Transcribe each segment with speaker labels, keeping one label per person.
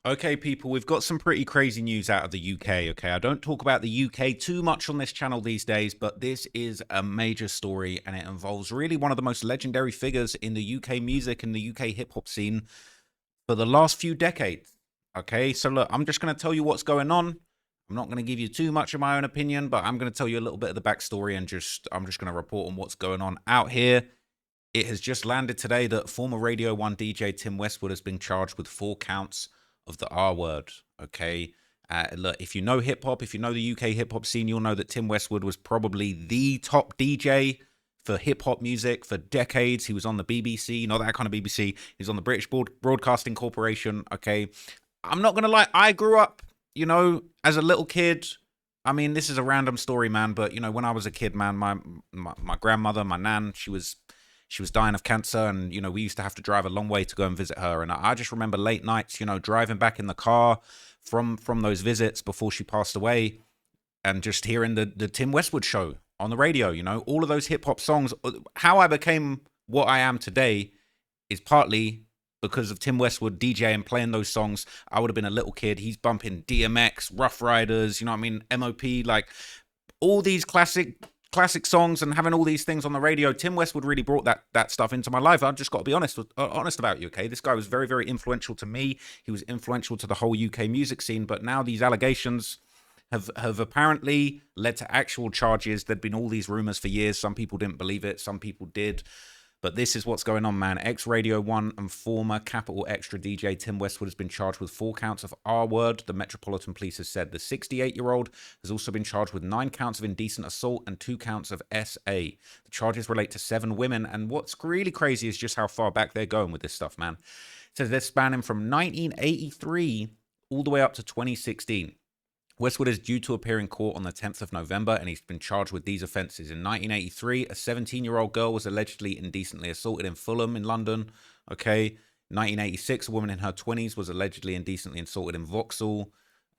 Speaker 1: Okay, people, we've got some pretty crazy news out of the UK. Okay, I don't talk about the UK too much on this channel these days, but this is a major story and it involves really one of the most legendary figures in the UK music and the UK hip hop scene for the last few decades. Okay, so look, I'm just going to tell you what's going on. I'm not going to give you too much of my own opinion, but I'm going to tell you a little bit of the backstory and I'm just going to report on what's going on out here. It has just landed today that former Radio 1 DJ Tim Westwood has been charged with 4 counts of the R word. Okay. Look, if you know hip hop, if you know the UK hip hop scene, you'll know that Tim Westwood was probably the top DJ for hip hop music for decades. He was on the BBC, not that kind of BBC. He was on the British Broadcasting Corporation. Okay. I'm not going to lie. I grew up, as a little kid. I mean, this is a random story, man. But, when I was a kid, man, my grandmother, my nan, she was dying of cancer, and we used to have to drive a long way to go and visit her. And I just remember late nights, driving back in the car from those visits before she passed away, and just hearing the Tim Westwood show on the radio. All of those hip hop songs. How I became what I am today is partly because of Tim Westwood DJing, playing those songs. I would have been a little kid. He's bumping DMX, Rough Riders, MOP, like all these classic songs and having all these things on the radio. Tim Westwood really brought that stuff into my life. I've just got to be honest about you, okay? This guy was very, very influential to me. He was influential to the whole UK music scene, but now these allegations have apparently led to actual charges. There'd been all these rumors for years. Some people didn't believe it, some people did. But this is what's going on, man. Ex-Radio 1 and former Capital Extra DJ Tim Westwood has been charged with 4 counts of R-word. The Metropolitan Police has said the 68-year-old has also been charged with 9 counts of indecent assault and 2 counts of SA. The charges relate to 7 women, and what's really crazy is just how far back they're going with this stuff, man. It says they're spanning from 1983 all the way up to 2016. Westwood is due to appear in court on the 10th of November, and he's been charged with these offences. In 1983, a 17-year-old girl was allegedly indecently assaulted in Fulham in London. Okay. 1986, a woman in her 20s was allegedly indecently assaulted in Vauxhall.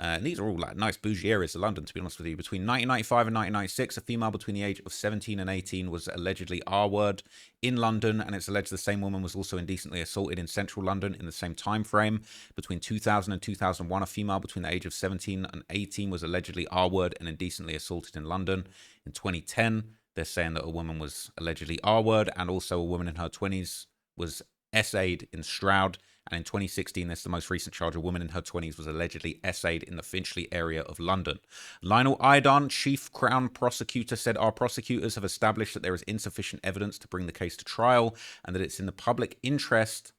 Speaker 1: And these are all like nice bougie areas of London, to be honest with you. Between 1995 and 1996, a female between the age of 17 and 18 was allegedly R-word in London, and it's alleged the same woman was also indecently assaulted in central London in the same time frame. Between 2000 and 2001, a female between the age of 17 and 18 was allegedly R-word and indecently assaulted in London. In 2010, they're saying that a woman was allegedly R-word, and also a woman in her 20s was SA'd in Stroud. And in 2016, that's the most recent charge. A woman in her 20s was allegedly SA'd in the Finchley area of London. Lionel Idon, chief Crown prosecutor, said our prosecutors have established that there is insufficient evidence to bring the case to trial and that it's in the public interest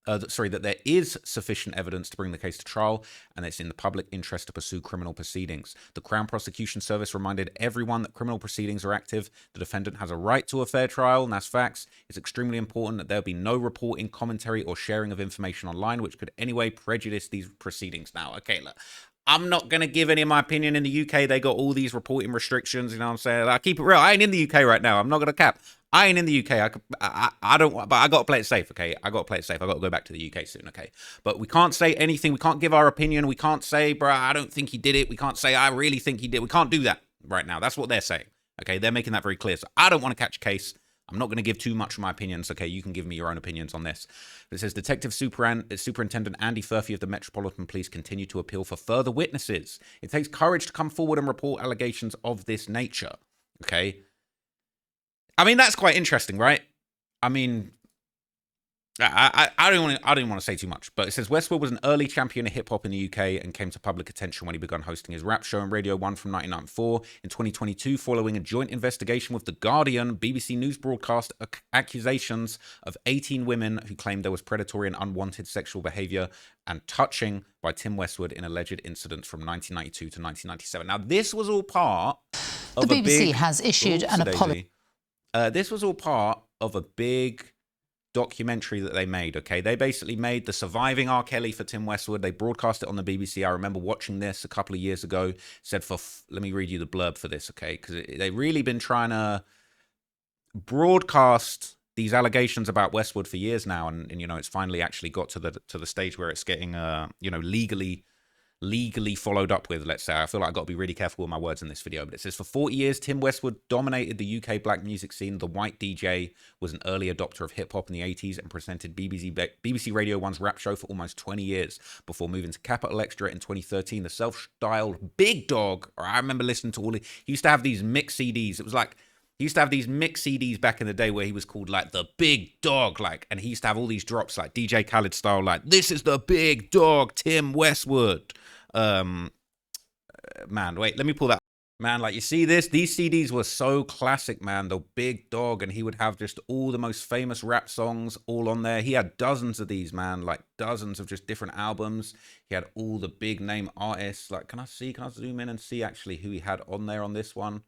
Speaker 1: that there is sufficient evidence to bring the case to trial, and it's in the public interest to pursue criminal proceedings. The Crown Prosecution Service reminded everyone that criminal proceedings are active. The defendant has a right to a fair trial, and that's facts. It's extremely important that there be no reporting, commentary, or sharing of information online which could anyway prejudice these proceedings. Now, okay, look, I'm not going to give any of my opinion. In the UK, they got all these reporting restrictions, you know what I'm saying? I keep it real. I ain't in the UK right now. I'm not going to cap. I ain't in the UK. I don't, but I got to play it safe, okay? I got to play it safe. I got to go back to the UK soon, okay? But we can't say anything. We can't give our opinion. We can't say, bro, I don't think he did it. We can't say, I really think he did. We can't do that right now. That's what they're saying, okay? They're making that very clear. So I don't want to catch a case. I'm not going to give too much of my opinions. Okay, you can give me your own opinions on this. But it says Detective Superintendent Andy Furphy of the Metropolitan Police continue to appeal for further witnesses. It takes courage to come forward and report allegations of this nature. Okay. I mean, that's quite interesting, right? I mean, I don't want to say too much, but it says Westwood was an early champion of hip hop in the UK and came to public attention when he began hosting his rap show on Radio 1 from 1994. In 2022, following a joint investigation with The Guardian, BBC News broadcast accusations of 18 women who claimed there was predatory and unwanted sexual behaviour and touching by Tim Westwood in alleged incidents from 1992 to 1997. Now, this was all part of
Speaker 2: the BBC has issued an apology.
Speaker 1: This was all part of a big documentary that they made, okay? They basically made the surviving R. Kelly for Tim Westwood. They broadcast it on the BBC. I remember watching this a couple of years ago. Said let me read you the blurb for this, okay? Because they've really been trying to broadcast these allegations about Westwood for years now, and it's finally actually got to the stage where it's getting legally legally followed up with, let's say. I feel like I've got to be really careful with my words in this video, but it says, for 40 years, Tim Westwood dominated the UK black music scene. The white DJ was an early adopter of hip-hop in the 80s and presented BBC Radio 1's rap show for almost 20 years before moving to Capital Extra in 2013. The self-styled Big Dog, or I remember listening to he used to have these mix CDs. It was like, he used to have these mix CDs back in the day where he was called like the Big Dog, like, and he used to have all these drops like DJ Khaled style, like, this is the Big Dog, Tim Westwood. Man, wait, let me pull that. Man, like, you see this? These CDs were so classic, man. The Big Dog, and he would have just all the most famous rap songs all on there. He had dozens of these, man, like dozens of just different albums. He had all the big name artists. Like, can I zoom in and see actually who he had on there on this one?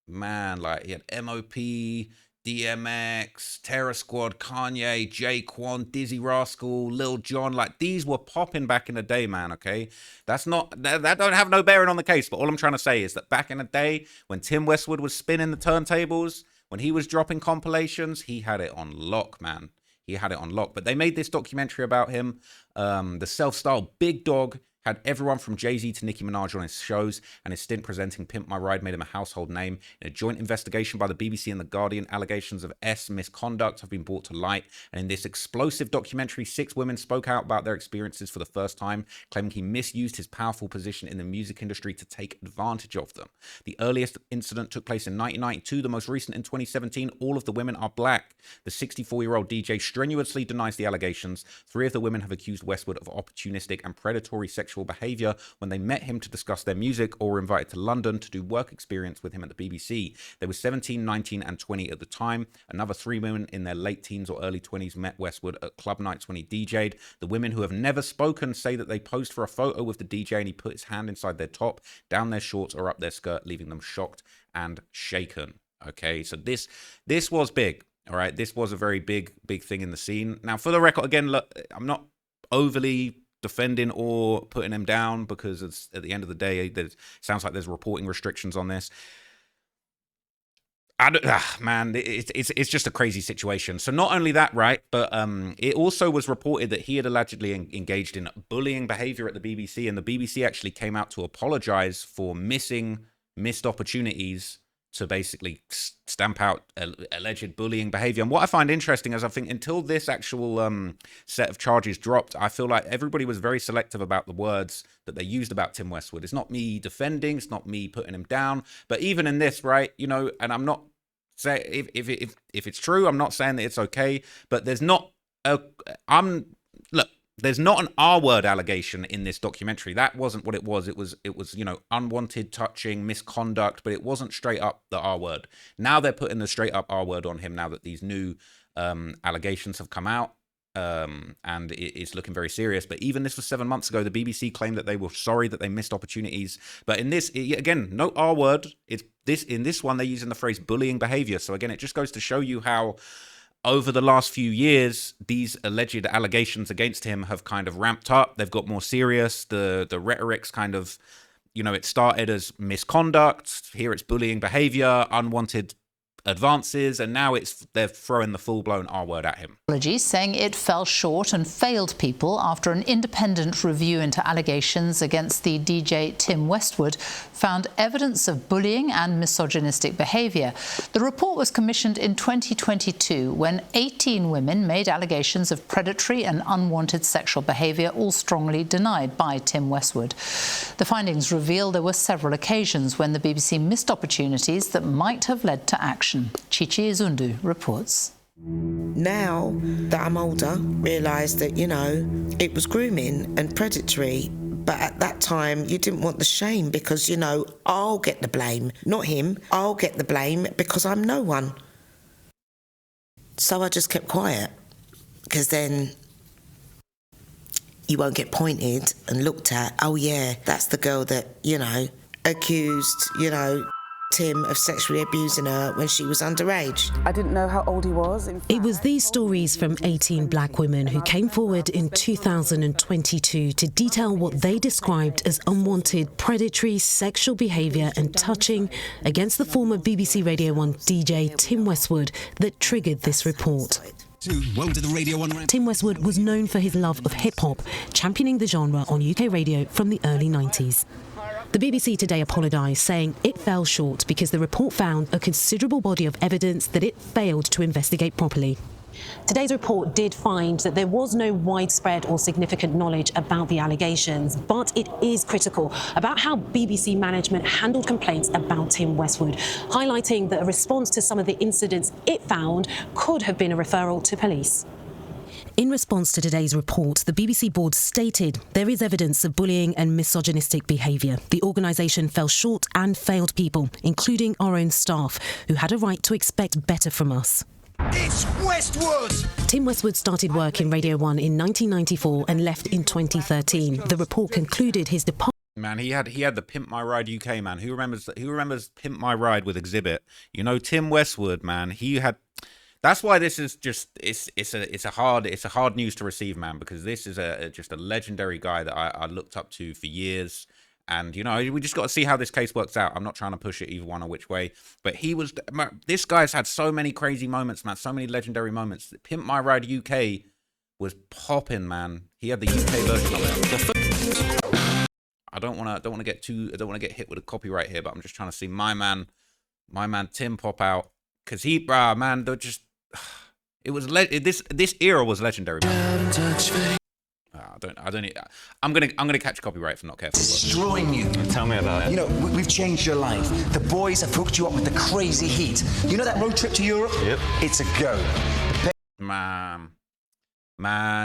Speaker 1: Man, like, he had M.O.P., DMX, Terror Squad, Kanye, J-Quan, Dizzy Rascal, Lil Jon. Like, these were popping back in the day, man, okay? That don't have no bearing on the case, but all I'm trying to say is that back in the day, when Tim Westwood was spinning the turntables, when he was dropping compilations, he had it on lock, man. He had it on lock. But they made this documentary about him. The self-styled Big Dog had everyone from Jay-Z to Nicki Minaj on his shows, and his stint presenting Pimp My Ride made him a household name. In a joint investigation by the BBC and The Guardian, allegations of misconduct have been brought to light, and in this explosive documentary, 6 women spoke out about their experiences for the first time, claiming he misused his powerful position in the music industry to take advantage of them. The earliest incident took place in 1992, the most recent in 2017. All of the women are black. The 64-year-old DJ strenuously denies the allegations. 3 of the women have accused Westwood of opportunistic and predatory sexual behavior when they met him to discuss their music or were invited to London to do work experience with him at the BBC. They were 17, 19, and 20 at the time. Another 3 women in their late teens or early 20s met Westwood at club nights when he DJ'd. The women who have never spoken say that they posed for a photo with the DJ and he put his hand inside their top, down their shorts, or up their skirt, leaving them shocked and shaken. Okay, so this was big. All right, this was a very big thing in the scene. Now, for the record, again, look, I'm not overly defending or putting him down, because it's, at the end of the day, it sounds like there's reporting restrictions on this. Man, it's just a crazy situation. So not only that, right, but it also was reported that he had allegedly engaged in bullying behavior at the BBC, and the BBC actually came out to apologize for missed opportunities to basically stamp out alleged bullying behavior. And what I find interesting is I think until this actual set of charges dropped, I feel like everybody was very selective about the words that they used about Tim Westwood. It's not me defending, it's not me putting him down, but even in this, right, you know, and I'm not saying, if it's true, I'm not saying that it's okay, but there's not there's not an R-word allegation in this documentary. That wasn't what it was. It was, you know, unwanted touching, misconduct, but it wasn't straight up the R-word. Now they're putting the straight up R-word on him now that these new allegations have come out, and it's looking very serious. But even this was 7 months ago. The BBC claimed that they were sorry that they missed opportunities. But in this, again, no R-word. In this one, they're using the phrase bullying behavior. So again, it just goes to show you how over the last few years, these alleged allegations against him have kind of ramped up. They've got more serious. The rhetoric's kind of, you know, it started as misconduct. Here it's bullying behavior, unwanted advances, and now they're throwing the full-blown R-word at him.
Speaker 2: Saying it fell short and failed people after an independent review into allegations against the DJ Tim Westwood found evidence of bullying and misogynistic behaviour. The report was commissioned in 2022 when 18 women made allegations of predatory and unwanted sexual behaviour, all strongly denied by Tim Westwood. The findings reveal there were several occasions when the BBC missed opportunities that might have led to action. Chichi Izundu reports.
Speaker 3: Now that I'm older, realise that, you know, it was grooming and predatory, but at that time you didn't want the shame because, you know, I'll get the blame, not him. I'll get the blame because I'm no one. So I just kept quiet, because then you won't get pointed and looked at, oh yeah, that's the girl that, you know, accused, you know, Tim of sexually abusing her when she was underage.
Speaker 4: I didn't know how old he was.
Speaker 5: It was these stories from 18 black women who came forward in 2022 to detail what they described as unwanted predatory sexual behaviour and touching against the former BBC Radio 1 DJ Tim Westwood that triggered this report.
Speaker 4: Welcome to the Radio 1 Rant.
Speaker 5: Tim Westwood was known for his love of hip-hop, championing the genre on UK radio from the early 90s. The BBC today apologised, saying it fell short because the report found a considerable body of evidence that it failed to investigate properly. Today's report did find that there was no widespread or significant knowledge about the allegations, but it is critical about how BBC management handled complaints about Tim Westwood, highlighting that a response to some of the incidents it found could have been a referral to police. In response to today's report, the BBC board stated there is evidence of bullying and misogynistic behaviour. The organisation fell short and failed people, including our own staff, who had a right to expect better from us.
Speaker 4: It's Westwood!
Speaker 5: Tim Westwood started work in Radio 1 in 1994 and left in 2013. The report concluded his departure.
Speaker 1: Man, he had the Pimp My Ride UK, man. Who remembers Pimp My Ride with Exhibit? You know, Tim Westwood, man. He had. That's why this is just it's a hard news to receive, man, because this is just a legendary guy that I looked up to for years. And, you know, we just got to see how this case works out. I'm not trying to push it either one or which way. But this guy's had so many crazy moments, man. So many legendary moments. Pimp My Ride UK was popping, man. He had the UK version of it. I don't want to get hit with a copyright here, but I'm just trying to see my man Tim pop out. Because man, they're just, this era was legendary, man. I'm gonna catch copyright if I'm not careful.
Speaker 4: Destroying you.
Speaker 6: Tell me about it.
Speaker 4: You know, we've changed your life. The boys have hooked you up with the crazy heat. You know that road trip to Europe?
Speaker 6: Yep.
Speaker 4: It's a go.
Speaker 1: Man,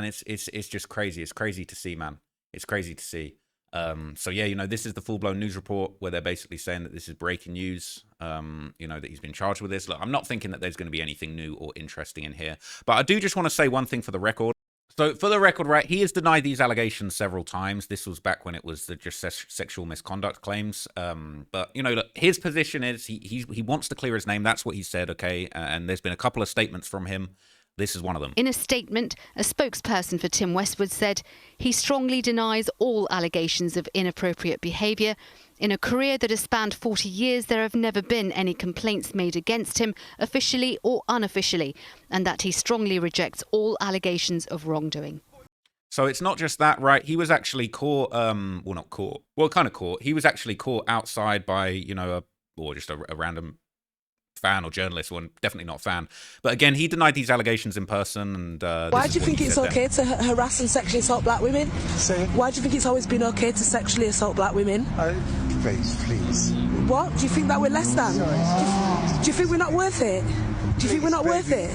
Speaker 1: it's just crazy. It's crazy to see, man. It's crazy to see. So yeah, you know, this is the full-blown news report where they're basically saying that this is breaking news. You know, that he's been charged with this. Look, I'm not thinking that there's going to be anything new or interesting in here, but I do just want to say one thing for the record. So for the record, right, he has denied these allegations several times. This was back when it was just sexual misconduct claims. But, you know, look, his position is he wants to clear his name. That's what he said, okay? And there's been a couple of statements from him. This is one of them.
Speaker 7: In a statement, a spokesperson for Tim Westwood said he strongly denies all allegations of inappropriate behaviour. In a career that has spanned 40 years, there have never been any complaints made against him, officially or unofficially, and that he strongly rejects all allegations of wrongdoing.
Speaker 1: So it's not just that, right? He was actually caught, well, not caught, well, kind of caught. He was actually caught outside by, you know, just a random fan or journalist, one definitely not a fan. But again, he denied these allegations in person. And
Speaker 8: why do you think it's okay to harass and sexually assault black women? Why do you think it's always been okay to sexually assault black women?
Speaker 9: Please.
Speaker 8: What? Do you think that we're less than? Do you think we're not worth it? Do you think we're not worth it?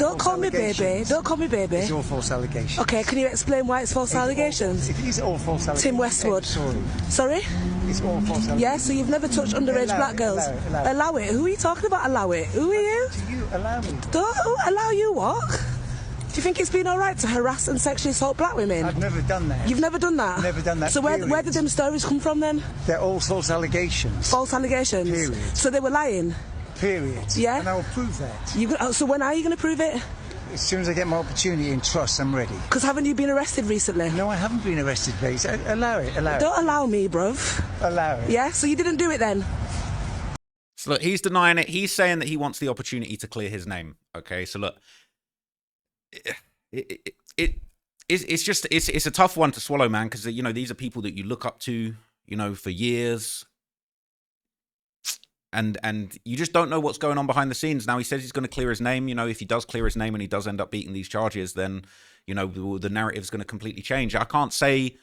Speaker 8: Don't call me baby. Don't call me baby.
Speaker 9: It's all false allegations.
Speaker 8: Okay, can you explain why it's false allegations?
Speaker 9: It is all false allegations.
Speaker 8: Tim Westwood.
Speaker 9: Sorry? It's all false allegations.
Speaker 8: Yeah, so you've never touched underage black girls? Allow it. Who are you talking about? Allow it. Who are you?
Speaker 9: Do you allow me?
Speaker 8: Don't allow you what? Do you think it's been all right to harass and sexually assault black women?
Speaker 9: I've never done that.
Speaker 8: You've never done that?
Speaker 9: Never done that.
Speaker 8: So where did them stories come from then?
Speaker 9: They're all false allegations.
Speaker 8: False allegations?
Speaker 9: Period.
Speaker 8: So they were lying?
Speaker 9: Period.
Speaker 8: Yeah?
Speaker 9: And I will prove that.
Speaker 8: So when are you going to prove it?
Speaker 9: As soon as I get my opportunity and trust, I'm ready.
Speaker 8: Because haven't you been arrested recently?
Speaker 9: No, I haven't been arrested, please. Allow it.
Speaker 8: Don't allow me, bruv.
Speaker 9: Allow it.
Speaker 8: Yeah? So you didn't do it then?
Speaker 1: So look, he's denying it. He's saying that he wants the opportunity to clear his name. Okay, so look, it's a tough one to swallow, man, because, you know, these are people that you look up to, you know, for years. And you just don't know what's going on behind the scenes. Now, he says he's going to clear his name. You know, if he does clear his name and he does end up beating these charges, then, you know, the narrative is going to completely change. I can't say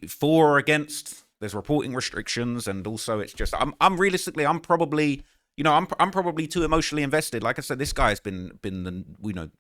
Speaker 1: for or against. There's reporting restrictions, and also it's just I'm realistically I'm probably too emotionally invested. Like I said, this guy's been the, you know,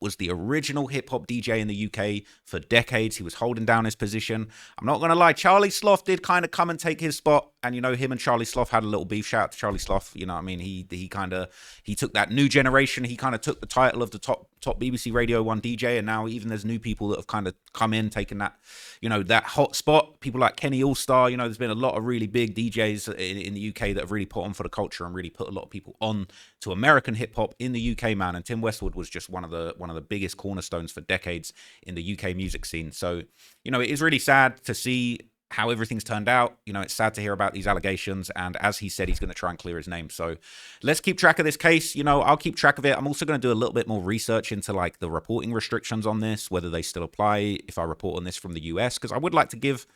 Speaker 1: was the original hip-hop DJ in the UK for decades. He was holding down his position. I'm not going to lie, Charlie Sloth did kind of come and take his spot. And, you know, him and Charlie Sloth had a little beef. Shout out to Charlie Sloth. You know what I mean? He took that new generation. He kind of took the title of the top BBC Radio 1 DJ. And now even there's new people that have kind of come in, taking that, you know, that hot spot. People like Kenny Allstar. You know, there's been a lot of really big DJs in the UK that have really put on for the culture and really put a lot of people on to American hip-hop in the UK, man. And Tim Westwood was just one of the biggest cornerstones for decades in the UK music scene. So, you know, it is really sad to see how everything's turned out. You know, it's sad to hear about these allegations, and as he said, he's going to try and clear his name. So let's keep track of this case. You know, I'll keep track of it. I'm also going to do a little bit more research into like the reporting restrictions on this, whether they still apply if I report on this from the US, because I would like to give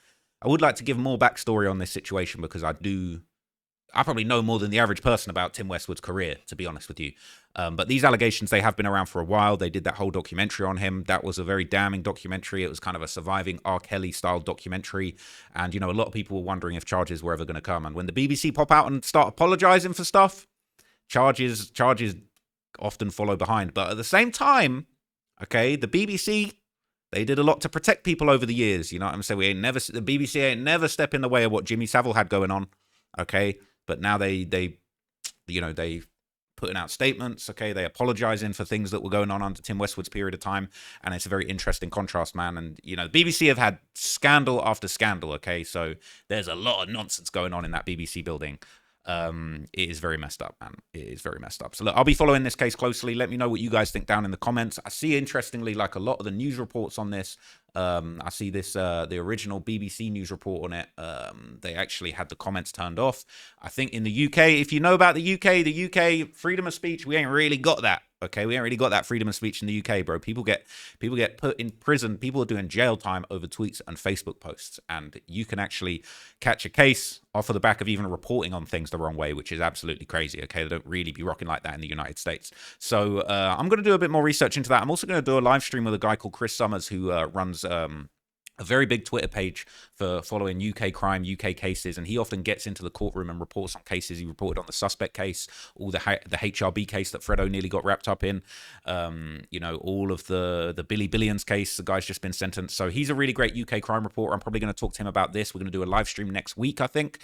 Speaker 1: more backstory on this situation, because I probably know more than the average person about Tim Westwood's career, to be honest with you. But these allegations, they have been around for a while. They did that whole documentary on him. That was a very damning documentary. It was kind of a surviving R. Kelly-style documentary. And, you know, a lot of people were wondering if charges were ever going to come. And when the BBC pop out and start apologizing for stuff, charges often follow behind. But at the same time, okay, the BBC, they did a lot to protect people over the years. You know what I'm saying? The BBC ain't never step in the way of what Jimmy Savile had going on. Okay. But now they putting out statements, okay? They apologizing for things that were going on under Tim Westwood's period of time, and it's a very interesting contrast, man. And, you know, the BBC have had scandal after scandal, okay? So there's a lot of nonsense going on in that BBC building. It is very messed up, man. It is very messed up. So look, I'll be following this case closely. Let me know what you guys think down in the comments. I see, interestingly, like a lot of the news reports on this. I see this, the original BBC news report on it. They actually had the comments turned off. I think in the UK, if you know about the UK freedom of speech, we ain't really got that. Okay, we ain't really got that freedom of speech in the UK, bro. People get put in prison. People are doing jail time over tweets and Facebook posts, and you can actually catch a case off of the back of even reporting on things the wrong way, which is absolutely crazy. Okay, they don't really be rocking like that in the United States. So I'm going to do a bit more research into that. I'm also going to do a live stream with a guy called Chris Summers, who runs a very big Twitter page for following UK crime, UK cases, and he often gets into the courtroom and reports on cases. He reported on the suspect case, all the HRB case that Fredo nearly got wrapped up in, you know, all of the Billy Billions case. The guy's just been sentenced. So he's a really great UK crime reporter. I'm probably going to talk to him about this. We're going to do a live stream next week, I think.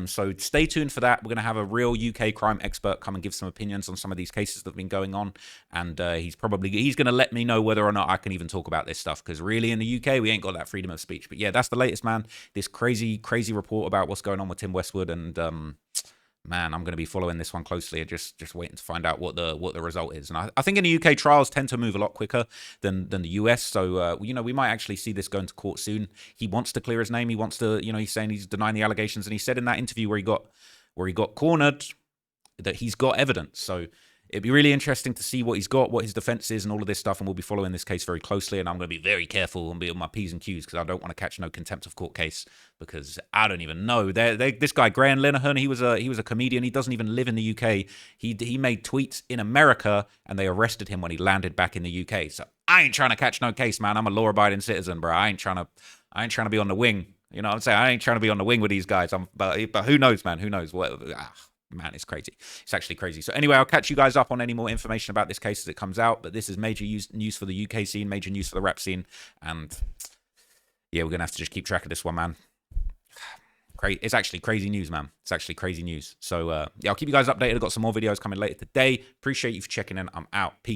Speaker 1: So stay tuned for that. We're going to have a real UK crime expert come and give some opinions on some of these cases that have been going on. And he's going to let me know whether or not I can even talk about this stuff, because really in the UK, we ain't got that freedom of speech. But yeah, that's the latest, man. This crazy report about what's going on with Tim Westwood, and man, I'm going to be following this one closely and just waiting to find out what the result is. And I think in the UK, trials tend to move a lot quicker than the US. So you know, we might actually see this going to court soon. He wants to clear his name. He wants to, you know, he's saying he's denying the allegations, and he said in that interview where he got cornered that he's got evidence. So it'd be really interesting to see what he's got, what his defense is, and all of this stuff. And we'll be following this case very closely. And I'm going to be very careful and be on my P's and Q's, because I don't want to catch no contempt of court case, because I don't even know. This guy, Graham Linehan, he was a comedian. He doesn't even live in the UK. He made tweets in America, and they arrested him when he landed back in the UK. So I ain't trying to catch no case, man. I'm a law-abiding citizen, bro. I ain't trying to be on the wing. You know what I'm saying? I ain't trying to be on the wing with these guys. But who knows, man? Who knows? Man, it's crazy. It's actually crazy. So anyway, I'll catch you guys up on any more information about this case as it comes out. But this is major news for the UK scene, major news for the rap scene. And yeah, we're going to have to just keep track of this one, man. It's actually crazy news, man. It's actually crazy news. So yeah, I'll keep you guys updated. I've got some more videos coming later today. Appreciate you for checking in. I'm out. Peace.